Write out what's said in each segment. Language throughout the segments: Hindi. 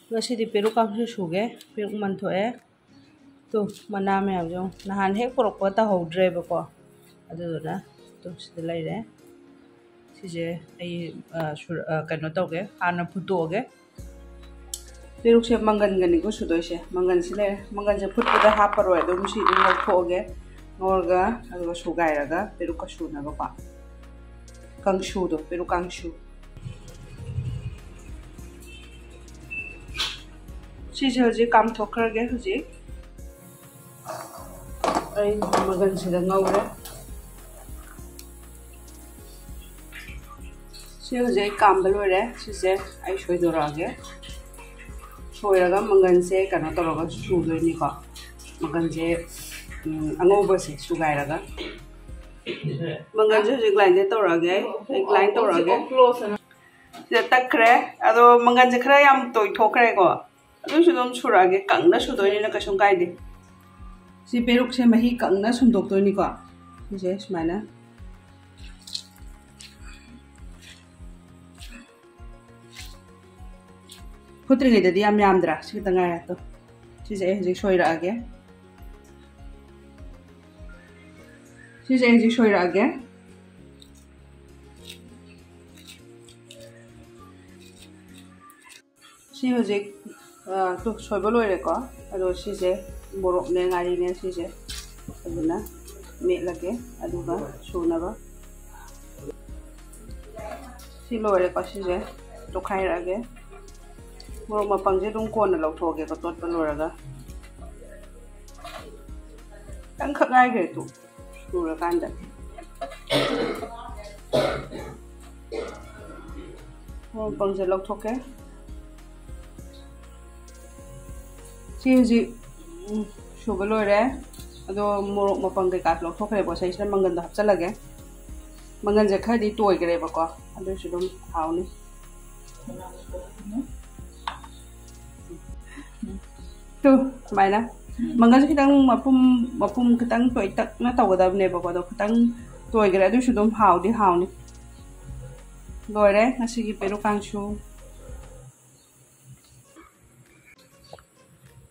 ngasi di peruk kamsu suge peruk manthoe to mana me amjo nahan hek porok ta hodre ba ko aduna to sida laire sije ai kano tawge hana phutoge peruk se mangan gani ko sudoi se mangan sile mangan se phutpuda ha paroi dum si dum thoge ngorga aduga sugairaga peruk ka suna ba pa kangshu do peruk kangshu 시제 हजी काम थोखरगे हजी आई मगन सिदा ngawre सी हजी काम बलोरे सिजे आई सोइदोरागे सोइरागा मंगन से कनो तोरगा सुदोइनी को मंगन से अंगोबो से सुगाइरागा मंगन से हजी लाइन दे तोरागे एक लाइन तोरागे जे तकरे अदो मंगन से खरा याम तोइ थोखरे को अदुम सुरागे कंगना सुदोइनी कसुम कायदे सी पेरुक से मही कंगना सुमदोक्तोइनी को जे सुमाइना फुत्रिगैददि याम यामद्रा सी तंगाय तो सिजे हजि सोइरागे सिजे हजि सोइरागे सी हजि तो सोइबो लोइरेको अदो सिजे मोरक ने गारी ने सिजे अदुना मेलगे अदुगा सुनाबा सी लोइरेको सिजे तो खाइरागे मोरक मपंजे दुम कोन लौथोगे को तोट लोइरागा तंग खगाय गे तु सुरा कांदा मोरक मपंजे लौथोके सी सुब लोरे अदो मोरक मपंग के काट लौथोखरेबो सैसे मंगन द हपचलगे मंगन जे खरदी टोयगरेबको अदुसु दुम हावनी तो माइना मंगन से खितंग मपुम खितंग टोय तक ना तवगदबनेबको दो खितंग टोयगरे अदुसु दुम हावनी लोरे ngasi पेरु कांगसु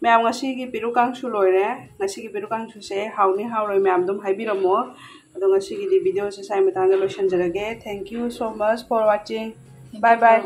मैम ngasi पेरु कांगसु लोरे ngasi पेरु कांगसु से हावनी हावरोय मैम दुम हाइबिरमो अदो ngasi की वीडियो से साइ मतांग लोशन जरगे thank you so much for watching bye bye